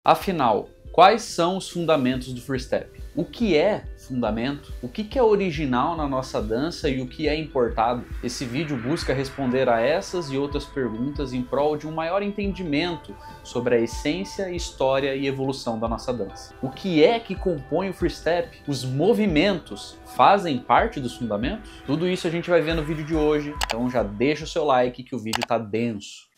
Afinal, quais são os fundamentos do free step? O que é fundamento? O que é original na nossa dança e o que é importado? Esse vídeo busca responder a essas e outras perguntas em prol de um maior entendimento sobre a essência, história e evolução da nossa dança. O que é que compõe o free step? Os movimentos fazem parte dos fundamentos? Tudo isso a gente vai ver no vídeo de hoje, então já deixa o seu like que o vídeo tá denso.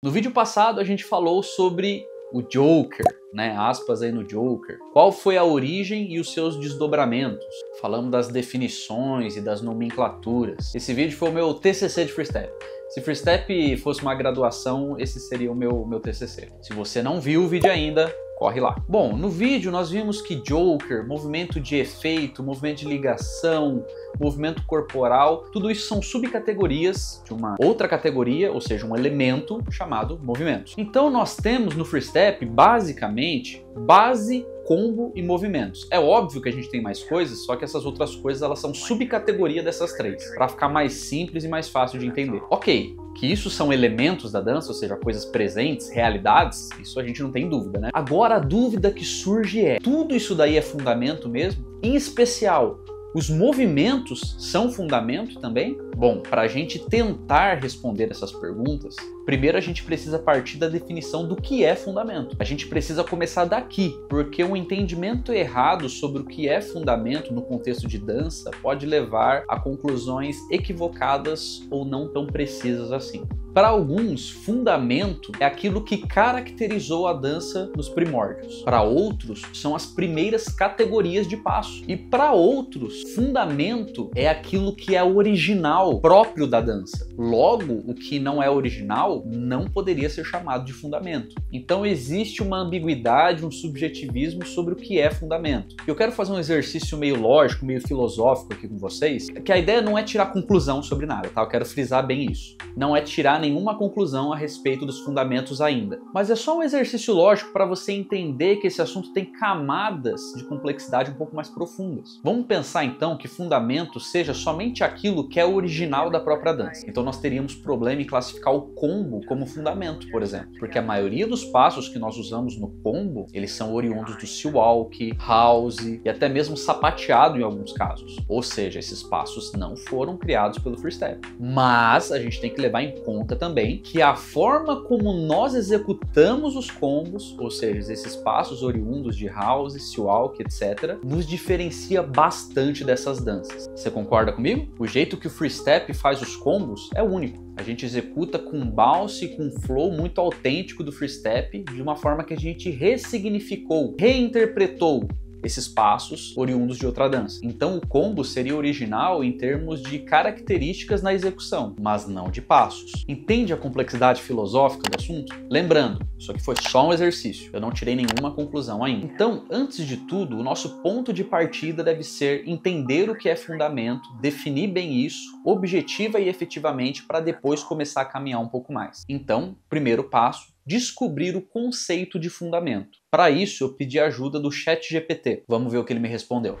No vídeo passado a gente falou sobre o Joker, né? Aspas aí no Joker. Qual foi a origem e os seus desdobramentos? Falamos das definições e das nomenclaturas. Esse vídeo foi o meu TCC de freestep. Se freestep fosse uma graduação, esse seria o meu TCC. Se você não viu o vídeo ainda, corre lá. Bom, no vídeo nós vimos que Joker, movimento de efeito, movimento de ligação, movimento corporal, tudo isso são subcategorias de uma outra categoria, ou seja, um elemento chamado movimentos. Então nós temos no free step, basicamente, base, combo e movimentos. É óbvio que a gente tem mais coisas, só que essas outras coisas elas são subcategoria dessas três, para ficar mais simples e mais fácil de entender. Ok, que isso são elementos da dança, ou seja, coisas presentes, realidades, isso a gente não tem dúvida, né? Agora a dúvida que surge é, tudo isso daí é fundamento mesmo? Em especial, os movimentos são fundamento também? Bom, para a gente tentar responder essas perguntas, primeiro a gente precisa partir da definição do que é fundamento. A gente precisa começar daqui, porque um entendimento errado sobre o que é fundamento no contexto de dança pode levar a conclusões equivocadas ou não tão precisas assim. Para alguns, fundamento é aquilo que caracterizou a dança nos primórdios. Para outros, são as primeiras categorias de passo. E para outros, fundamento é aquilo que é original, próprio da dança. Logo, o que não é original não poderia ser chamado de fundamento. Então existe uma ambiguidade, um subjetivismo sobre o que é fundamento. Eu quero fazer um exercício meio lógico, meio filosófico aqui com vocês, que a ideia não é tirar conclusão sobre nada, tá? Eu quero frisar bem isso. Não é tirar nenhuma conclusão a respeito dos fundamentos ainda. Mas é só um exercício lógico para você entender que esse assunto tem camadas de complexidade um pouco mais profundas. Vamos pensar então que fundamento seja somente aquilo que é original da própria dança. Então nós teríamos problema em classificar o combo como fundamento, por exemplo. Porque a maioria dos passos que nós usamos no combo, eles são oriundos do sea walk, house e até mesmo sapateado em alguns casos. Ou seja, esses passos não foram criados pelo free step. Mas a gente tem que levar em conta também que a forma como nós executamos os combos, ou seja, esses passos oriundos de house, sea walk, etc., nos diferencia bastante dessas danças. Você concorda comigo? O jeito que o free step faz os combos é único. A gente executa com um bounce e com um flow muito autêntico do free step, de uma forma que a gente ressignificou, reinterpretou esses passos oriundos de outra dança. Então o combo seria original em termos de características na execução, mas não de passos. Entende a complexidade filosófica do assunto? Lembrando, isso aqui foi só um exercício, eu não tirei nenhuma conclusão ainda. Então, antes de tudo, o nosso ponto de partida deve ser entender o que é fundamento, definir bem isso, objetiva e efetivamente, para depois começar a caminhar um pouco mais. Então, primeiro passo, descobrir o conceito de fundamento. Para isso, eu pedi a ajuda do ChatGPT. Vamos ver o que ele me respondeu.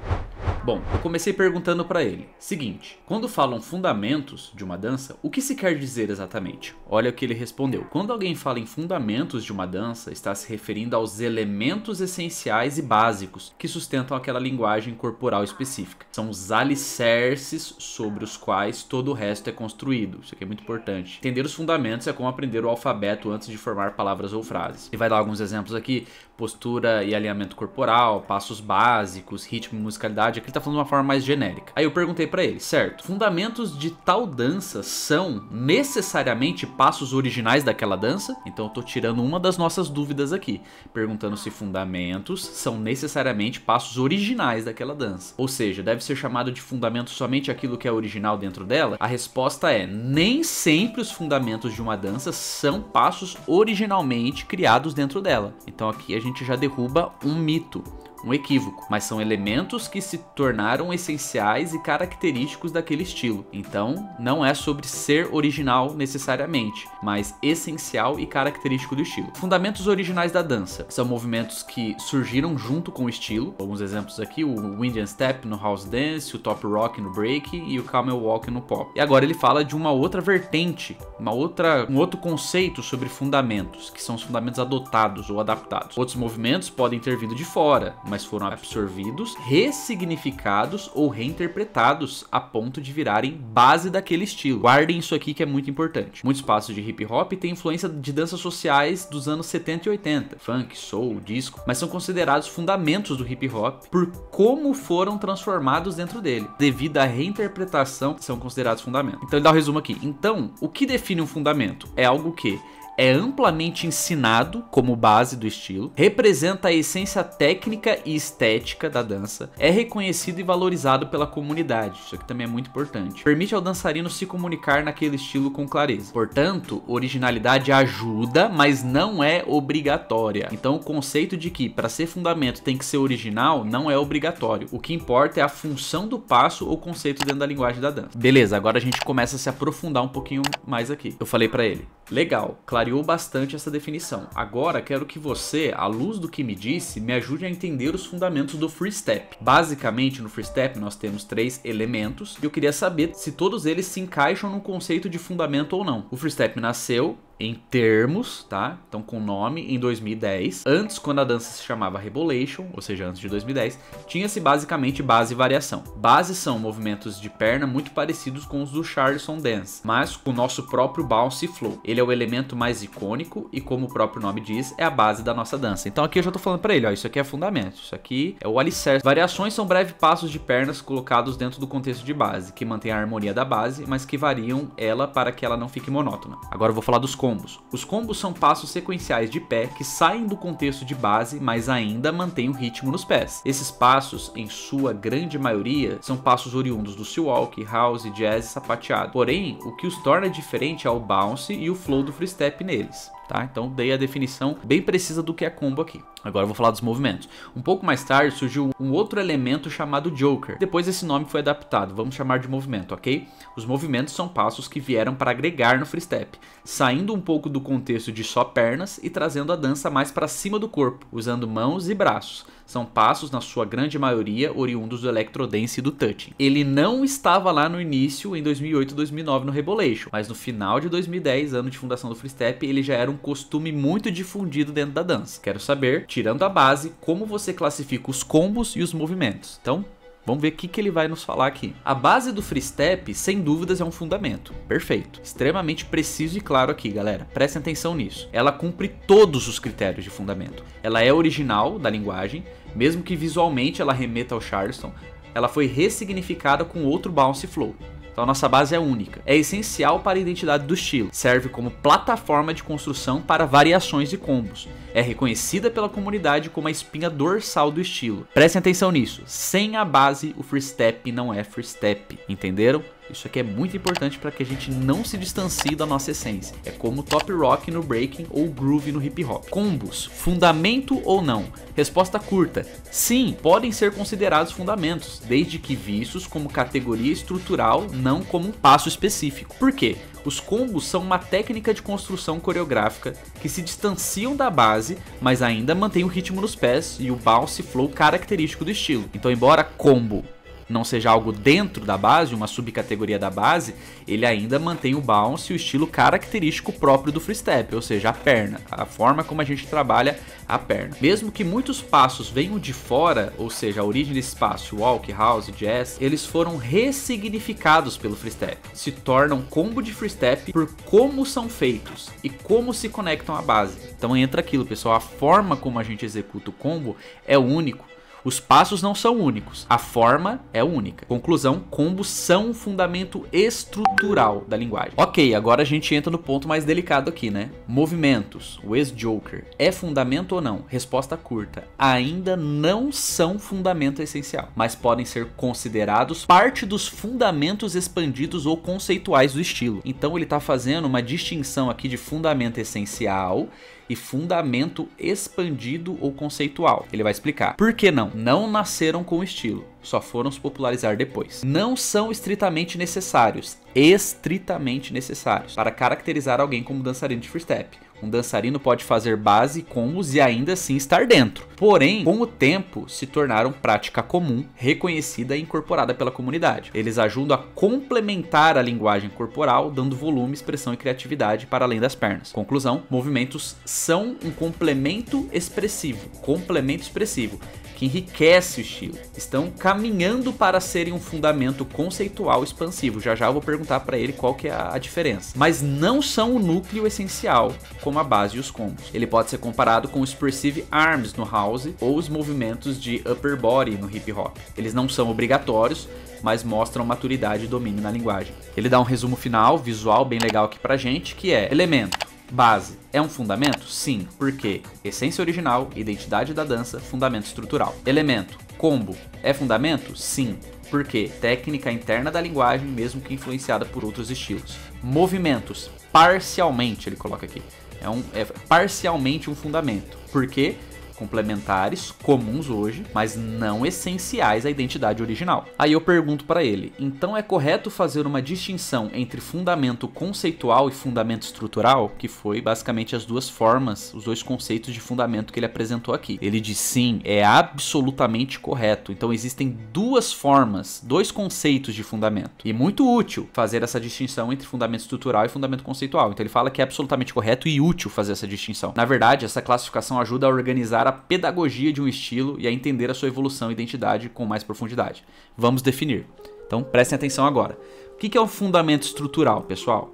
Bom, eu comecei perguntando para ele. Seguinte, quando falam fundamentos de uma dança, o que se quer dizer exatamente? Olha o que ele respondeu. Quando alguém fala em fundamentos de uma dança, está se referindo aos elementos essenciais e básicos que sustentam aquela linguagem corporal específica. São os alicerces sobre os quais todo o resto é construído. Isso aqui é muito importante. Entender os fundamentos é como aprender o alfabeto antes de formar palavras ou frases. Ele vai dar alguns exemplos aqui. Postura e alinhamento corporal, passos básicos, ritmo e musicalidade. Aqui ele tá falando de uma forma mais genérica. Aí eu perguntei pra ele, certo, fundamentos de tal dança são necessariamente passos originais daquela dança? Então eu tô tirando uma das nossas dúvidas aqui, perguntando se fundamentos são necessariamente passos originais daquela dança. Ou seja, deve ser chamado de fundamento somente aquilo que é original dentro dela? A resposta é, nem sempre os fundamentos de uma dança são passos originalmente criados dentro dela. Então aqui a gente já derruba um mito. um equívoco, mas são elementos que se tornaram essenciais e característicos daquele estilo. Então, não é sobre ser original necessariamente, mas essencial e característico do estilo. Fundamentos originais da dança são movimentos que surgiram junto com o estilo. Alguns exemplos aqui: o Indian Step no House Dance, o Top Rock no Break e o Camel Walk no Pop. E agora ele fala de uma outra vertente, um outro conceito sobre fundamentos, que são os fundamentos adotados ou adaptados. Outros movimentos podem ter vindo de fora, mas foram absorvidos, ressignificados ou reinterpretados a ponto de virarem base daquele estilo. Guardem isso aqui que é muito importante. Muitos passos de hip hop têm influência de danças sociais dos anos 70 e 80, funk, soul, disco, mas são considerados fundamentos do hip hop por como foram transformados dentro dele. Devido à reinterpretação, são considerados fundamentos. Então ele dá o resumo aqui. Então, o que define um fundamento? É algo que é amplamente ensinado como base do estilo, representa a essência técnica e estética da dança, é reconhecido e valorizado pela comunidade, isso aqui também é muito importante, permite ao dançarino se comunicar naquele estilo com clareza. Portanto, originalidade ajuda, mas não é obrigatória. Então o conceito de que para ser fundamento tem que ser original não é obrigatório. O que importa é a função do passo ou conceito dentro da linguagem da dança. Beleza, agora a gente começa a se aprofundar um pouquinho mais aqui. Eu falei para ele: legal, clareou bastante essa definição. Agora quero que você, à luz do que me disse, me ajude a entender os fundamentos do free step. Basicamente, no free step nós temos 3 elementos e eu queria saber se todos eles se encaixam no conceito de fundamento ou não. O free step nasceu em termos, tá? Então com nome em 2010. Antes, quando a dança se chamava Rebolation, ou seja, antes de 2010, tinha-se basicamente base e variação. Base são movimentos de perna muito parecidos com os do Charleston Dance, mas com o nosso próprio bounce e flow. Ele é o elemento mais icônico e, como o próprio nome diz, é a base da nossa dança. Então aqui eu já tô falando para ele, ó, isso aqui é fundamento, isso aqui é o alicerce. Variações são breves passos de pernas colocados dentro do contexto de base, que mantém a harmonia da base, mas que variam ela para que ela não fique monótona. Agora eu vou falar dos combos. Os combos são passos sequenciais de pé que saem do contexto de base, mas ainda mantêm o ritmo nos pés. Esses passos, em sua grande maioria, são passos oriundos do sea walk, house, jazz e sapateado. Porém, o que os torna diferente é o bounce e o flow do free step neles. Tá? Então dei a definição bem precisa do que é combo aqui. Agora eu vou falar dos movimentos. Um pouco mais tarde surgiu um outro elemento chamado Joker. Depois esse nome foi adaptado, vamos chamar de movimento, ok? Os movimentos são passos que vieram para agregar no free step, saindo um pouco do contexto de só pernas e trazendo a dança mais para cima do corpo, usando mãos e braços. São passos, na sua grande maioria, oriundos do electrodance e do touching. Ele não estava lá no início, em 2008 e 2009, no Rebolation, mas no final de 2010, ano de fundação do free step, ele já era um costume muito difundido dentro da dança. Quero saber, tirando a base, como você classifica os combos e os movimentos. Então, vamos ver o que ele vai nos falar aqui. A base do free step, sem dúvidas, é um fundamento. Perfeito. Extremamente preciso e claro aqui, galera. Prestem atenção nisso. Ela cumpre todos os critérios de fundamento. Ela é original da linguagem, mesmo que visualmente ela remeta ao Charleston. Ela foi ressignificada com outro bounce flow. Então a nossa base é única. É essencial para a identidade do estilo. Serve como plataforma de construção para variações e combos. É reconhecida pela comunidade como a espinha dorsal do estilo. Prestem atenção nisso. Sem a base, o free step não é free step. Entenderam? Isso aqui é muito importante para que a gente não se distancie da nossa essência. É como o top rock no breaking ou groove no hip hop. Combos, fundamento ou não? Resposta curta: sim, podem ser considerados fundamentos, desde que vistos como categoria estrutural, não como um passo específico. Por quê? Os combos são uma técnica de construção coreográfica que se distanciam da base, mas ainda mantém o ritmo nos pés e o bounce flow característico do estilo. Então, embora combo não seja algo dentro da base, uma subcategoria da base, ele ainda mantém o bounce e o estilo característico próprio do free step, ou seja, a perna, a forma como a gente trabalha a perna. Mesmo que muitos passos venham de fora, ou seja, a origem desse passo, walk, house, jazz, eles foram ressignificados pelo free step, se tornam combo de free step por como são feitos e como se conectam à base. Então entra aquilo, pessoal, a forma como a gente executa o combo é único. Os passos não são únicos, a forma é única. Conclusão, combos são um fundamento estrutural da linguagem. Ok, agora a gente entra no ponto mais delicado aqui, né? Movimentos, o ex-Joker, é fundamento ou não? Resposta curta, ainda não são fundamento essencial, mas podem ser considerados parte dos fundamentos expandidos ou conceituais do estilo. Então ele está fazendo uma distinção aqui de fundamento essencial e fundamento expandido ou conceitual. Ele vai explicar. Por que não? Não nasceram com o estilo, só foram se popularizar depois. Não são estritamente necessários para caracterizar alguém como dançarino de freestep. Um dançarino pode fazer base, combos e ainda assim estar dentro. Porém, com o tempo, se tornaram prática comum, reconhecida e incorporada pela comunidade. Eles ajudam a complementar a linguagem corporal, dando volume, expressão e criatividade para além das pernas. Conclusão, movimentos são um complemento expressivo, que enriquece o estilo. Estão caminhando para serem um fundamento conceitual expansivo. Já eu vou perguntar para ele qual que é a diferença. Mas não são o núcleo essencial, como a base e os combos. Ele pode ser comparado com os Expressive Arms no house ou os movimentos de upper body no hip hop. Eles não são obrigatórios, mas mostram maturidade e domínio na linguagem. Ele dá um resumo final, visual, bem legal aqui pra gente, que é: elemento, base, é um fundamento? Sim. Por quê? Essência original, identidade da dança, fundamento estrutural. Elemento, combo, é fundamento? Sim. Por quê? Técnica interna da linguagem, mesmo que influenciada por outros estilos. Movimentos, parcialmente, ele coloca aqui. É parcialmente um fundamento. Por quê? Complementares, comuns hoje, mas não essenciais à identidade original. Aí eu pergunto para ele: então é correto fazer uma distinção entre fundamento conceitual e fundamento estrutural? Que foi basicamente as duas formas, os dois conceitos de fundamento que ele apresentou aqui. Ele diz sim, é absolutamente correto. Então existem duas formas, dois conceitos de fundamento. E muito útil fazer essa distinção entre fundamento estrutural e fundamento conceitual. Então ele fala que é absolutamente correto e útil fazer essa distinção. Na verdade, essa classificação ajuda a organizar a pedagogia de um estilo e a entender a sua evolução e identidade com mais profundidade. Vamos definir. Então prestem atenção agora. O que é um fundamento estrutural, pessoal?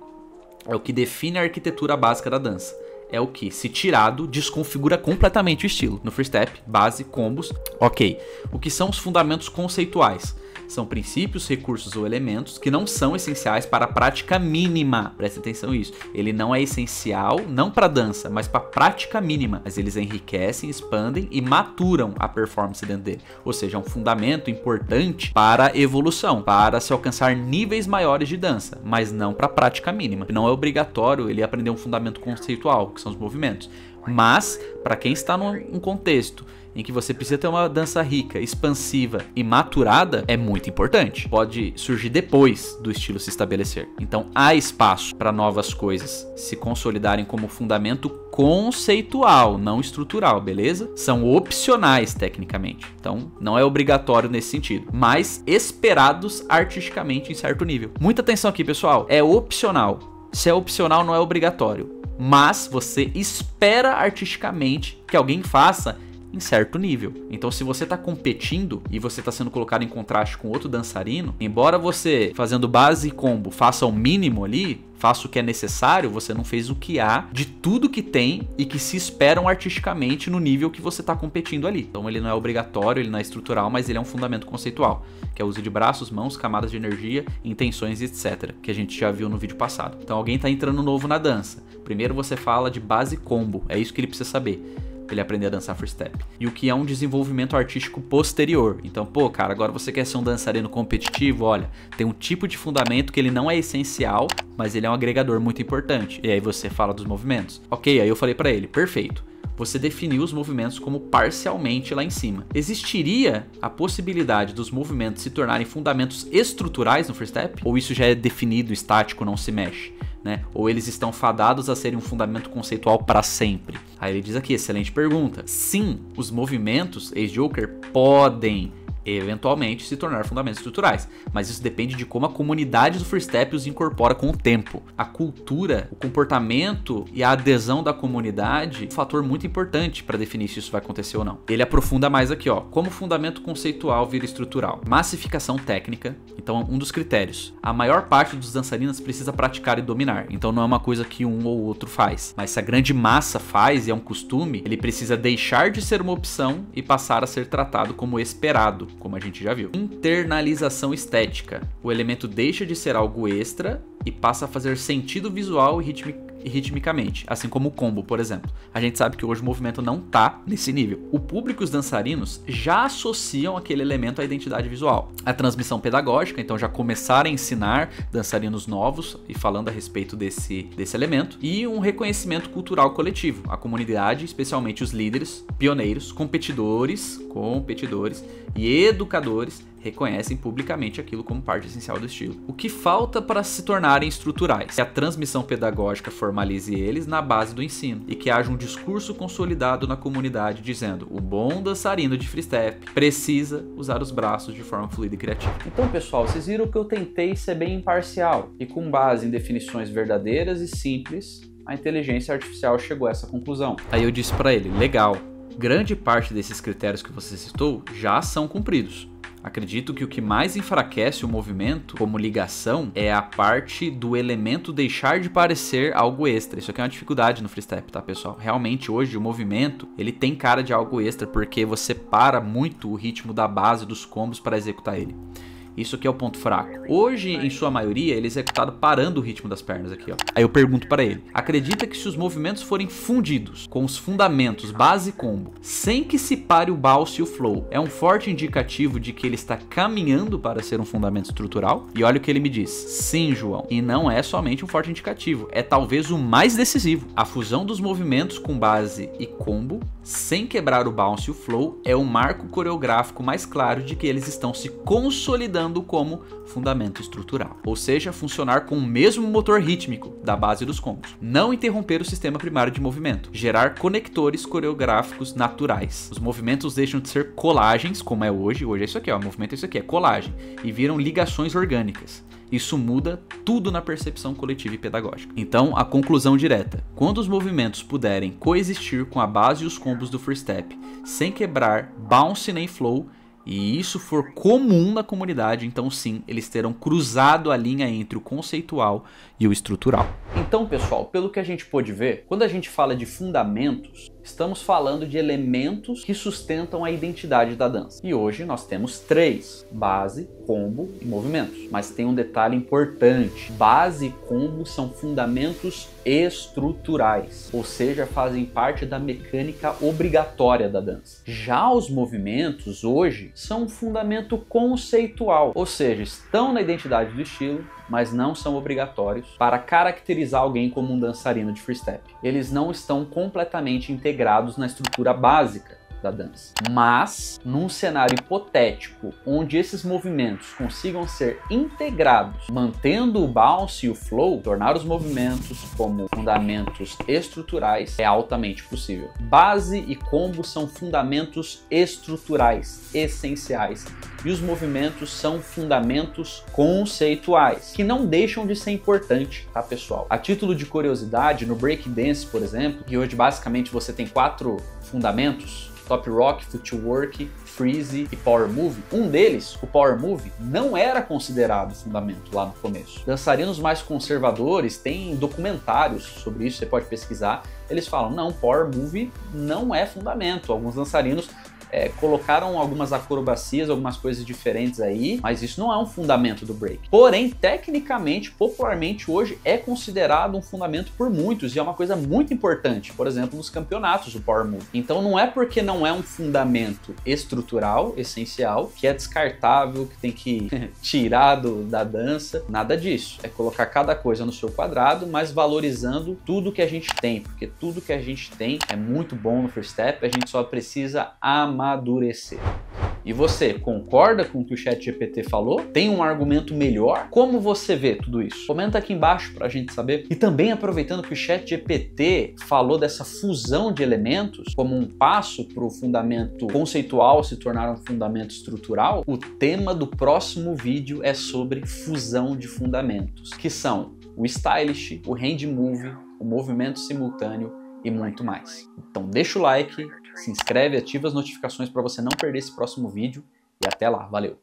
É o que define a arquitetura básica da dança. É o que, se tirado, desconfigura completamente o estilo. No freestep, base, combos, ok. O que são os fundamentos conceituais? São princípios, recursos ou elementos que não são essenciais para a prática mínima. Presta atenção nisso. Ele não é essencial, não para a dança, mas para a prática mínima. Mas eles enriquecem, expandem e maturam a performance dentro dele. Ou seja, é um fundamento importante para a evolução, para se alcançar níveis maiores de dança, mas não para a prática mínima. Não é obrigatório ele aprender um fundamento conceitual, que são os movimentos. Mas, para quem está num contexto em que você precisa ter uma dança rica, expansiva e maturada, é muito importante. Pode surgir depois do estilo se estabelecer. Então há espaço para novas coisas se consolidarem como fundamento conceitual, não estrutural, beleza? São opcionais tecnicamente. Então não é obrigatório nesse sentido, mas esperados artisticamente em certo nível. Muita atenção aqui, pessoal. É opcional. Se é opcional, não é obrigatório. Mas você espera artisticamente que alguém faça em certo nível. Então, se você está competindo e você está sendo colocado em contraste com outro dançarino, embora você, fazendo base e combo, faça o mínimo ali, faça o que é necessário, você não fez o que há de tudo que tem e que se esperam artisticamente no nível que você está competindo ali. Então, ele não é obrigatório, ele não é estrutural, mas ele é um fundamento conceitual, que é o uso de braços, mãos, camadas de energia, intenções, etc., que a gente já viu no vídeo passado. Então, alguém está entrando novo na dança. Primeiro você fala de base e combo, é isso que ele precisa saber. Ele aprender a dançar freestep. E o que é um desenvolvimento artístico posterior. Então, pô, cara, agora você quer ser um dançarino competitivo, olha, tem um tipo de fundamento que ele não é essencial, mas ele é um agregador muito importante. E aí você fala dos movimentos. Ok, aí eu falei pra ele, perfeito. Você definiu os movimentos como parcialmente lá em cima. Existiria a possibilidade dos movimentos se tornarem fundamentos estruturais no freestep? Ou isso já é definido, estático, não se mexe? Né? Ou eles estão fadados a serem um fundamento conceitual para sempre? Aí ele diz aqui, excelente pergunta. Sim, os movimentos, ex-Joker, podem eventualmente se tornar fundamentos estruturais, mas isso depende de como a comunidade do freestep os incorpora com o tempo. A cultura, o comportamento e a adesão da comunidade é um fator muito importante para definir se isso vai acontecer ou não. Ele aprofunda mais aqui, ó, como fundamento conceitual vira estrutural. Massificação técnica, então um dos critérios. A maior parte dos dançarinos precisa praticar e dominar, então não é uma coisa que um ou outro faz, mas se a grande massa faz e é um costume, ele precisa deixar de ser uma opção e passar a ser tratado como esperado, como a gente já viu. Internalização estética. O elemento deixa de ser algo extra e passa a fazer sentido visual e e ritmicamente, assim como o combo, por exemplo. A gente sabe que hoje o movimento não tá nesse nível. O público e os dançarinos já associam aquele elemento à identidade visual. A transmissão pedagógica, então já começaram a ensinar dançarinos novos e falando a respeito desse elemento, e um reconhecimento cultural coletivo. A comunidade, especialmente os líderes, pioneiros, competidores e educadores reconhecem publicamente aquilo como parte essencial do estilo. O que falta para se tornarem estruturais? Que a transmissão pedagógica formalize eles na base do ensino e que haja um discurso consolidado na comunidade dizendo: o bom dançarino de freestep precisa usar os braços de forma fluida e criativa. Então, pessoal, vocês viram que eu tentei ser bem imparcial e com base em definições verdadeiras e simples, a inteligência artificial chegou a essa conclusão. Aí eu disse para ele: legal, grande parte desses critérios que você citou já são cumpridos. Acredito que o que mais enfraquece o movimento como ligação é a parte do elemento deixar de parecer algo extra. Isso aqui é uma dificuldade no freestep, tá, pessoal? Realmente hoje o movimento, ele tem cara de algo extra porque você para muito o ritmo da base dos combos para executar ele. Isso aqui é o ponto fraco. Hoje, em sua maioria, ele é executado parando o ritmo das pernas aqui, ó. Aí eu pergunto para ele: acredita que se os movimentos forem fundidos com os fundamentos base e combo, sem que se pare o bounce e o flow, é um forte indicativo de que ele está caminhando para ser um fundamento estrutural? E olha o que ele me diz: sim, João. E não é somente um forte indicativo, é talvez o mais decisivo. A fusão dos movimentos com base e combo, sem quebrar o bounce e o flow, é o marco coreográfico mais claro de que eles estão se consolidando como fundamento estrutural, ou seja, funcionar com o mesmo motor rítmico da base dos combos, não interromper o sistema primário de movimento, gerar conectores coreográficos naturais. Os movimentos deixam de ser colagens, como é hoje é isso aqui, ó, o movimento é isso aqui, é colagem, e viram ligações orgânicas. Isso muda tudo na percepção coletiva e pedagógica. Então, a conclusão direta: quando os movimentos puderem coexistir com a base e os combos do freestep, sem quebrar bounce nem flow, e isso for comum na comunidade, então sim, eles terão cruzado a linha entre o conceitual e o estrutural. Então, pessoal, pelo que a gente pôde ver, quando a gente fala de fundamentos, estamos falando de elementos que sustentam a identidade da dança. E hoje nós temos 3: base, combo e movimentos. Mas tem um detalhe importante: base e combo são fundamentos estruturais, ou seja, fazem parte da mecânica obrigatória da dança. Já os movimentos hoje são um fundamento conceitual, ou seja, estão na identidade do estilo, mas não são obrigatórios para caracterizar alguém como um dançarino de freestep. Eles não estão completamente integrados na estrutura básica da dança. Mas, num cenário hipotético, onde esses movimentos consigam ser integrados, mantendo o bounce e o flow, tornar os movimentos como fundamentos estruturais é altamente possível. Base e combo são fundamentos estruturais, essenciais, e os movimentos são fundamentos conceituais, que não deixam de ser importante, tá, pessoal? A título de curiosidade, no breakdance, por exemplo, que hoje basicamente você tem 4 fundamentos: Top Rock, Footwork, Freeze e Power Move. Um deles, o Power Move, não era considerado fundamento lá no começo. Dançarinos mais conservadores têm documentários sobre isso, você pode pesquisar. Eles falam: não, Power Move não é fundamento. Alguns dançarinos colocaram algumas acrobacias, algumas coisas diferentes aí, mas isso não é um fundamento do break. Porém, tecnicamente, popularmente hoje é considerado um fundamento por muitos e é uma coisa muito importante, por exemplo, nos campeonatos, o Power Move. Então não é porque não é um fundamento estrutural, essencial, que é descartável, que tem que tirar da dança, nada disso. É colocar cada coisa no seu quadrado, mas valorizando tudo que a gente tem, porque tudo que a gente tem é muito bom no freestep, a gente só precisa amadurecer. E você, concorda com o que o ChatGPT falou? Tem um argumento melhor? Como você vê tudo isso? Comenta aqui embaixo pra gente saber. E também aproveitando que o ChatGPT falou dessa fusão de elementos como um passo para o fundamento conceitual se tornar um fundamento estrutural, o tema do próximo vídeo é sobre fusão de fundamentos, que são o stylish, o hand move, o movimento simultâneo e muito mais. Então deixa o like, se inscreve, ativa as notificações para você não perder esse próximo vídeo e até lá, valeu!